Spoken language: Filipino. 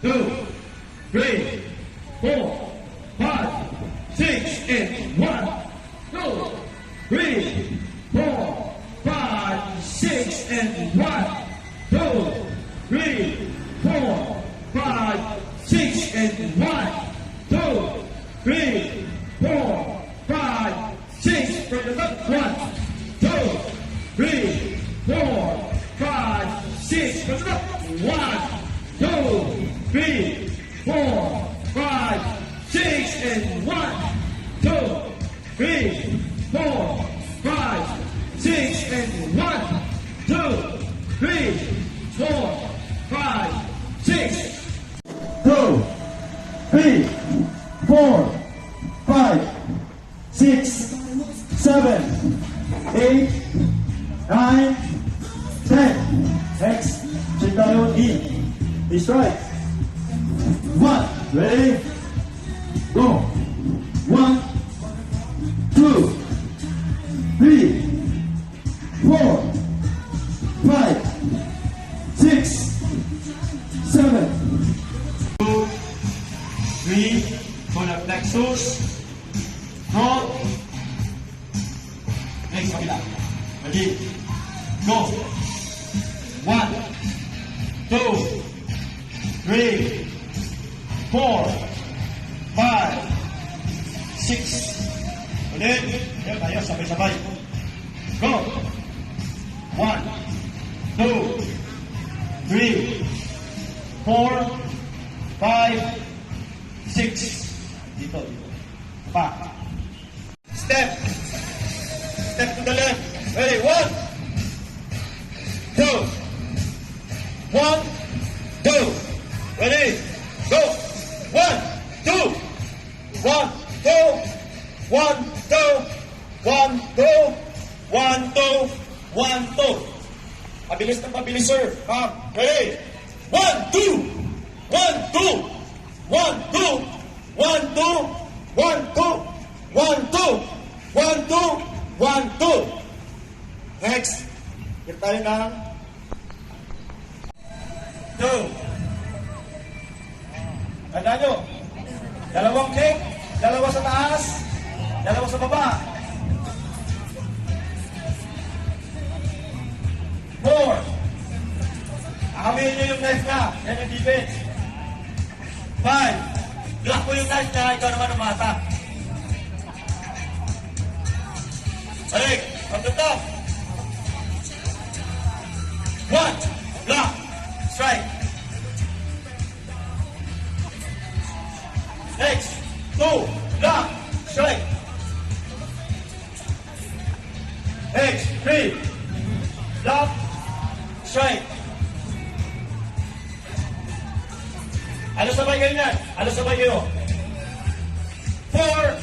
2, 3, 4, 5, 6, and 1, 2, 3, 4, 5, 6, and 1, 2, 3, 4, 5, 6, and 1, 2, 3, 4, 5, 6, from the left, 1, 2, 3, 4, 5, 6, from the left, 1, 2, 3, 4, 5, 6, and 1, 2, 3, 4, 5, 6, and 1, 2, 3, 4, 5, 6, 2, 3, 4, 5, 6, 7, 8, 9, 10. Next, check down in. He's right. 1, ready? Go. 1, 2, 3, 4, 5, 6, 7. 2, 3, solar plexus. Front. Next, kabila. Ready? Go. 1, 2, 3, 4, 5, 6. Ulit. Ayan tayo, sabay-sabay. Go. 1, 2, 3, 4, 5, 6. Dito. Pa. Step. Step to the left. Ready? 1, 2. 1, 2. Ready? Go. 1, 2. 1, 2. 1, 2. 1, 2. 1, 2. 1, 2. Pabilis na pabilis, sir. Come. Ready? 1, 2. 1, 2. 1, 2. 1, 2. 1, 2. 1, 2. 1, 2. 1, 2. Next. Get tayo ng 2. Tandaan nyo. Dalawang kick. Dalawa sa taas. Dalawa sa baba. 4. Ahawin nyo yung knife na. Yan yung defense. 5. Block mo yung knife na. Ikaw naman ang mata. Balik. From the top. 1. Block. Strike. Next. 2. Block. Strike. Next. 3. Block. Strike. Ano sabay kayo yan? Ano sabay kayo? 4.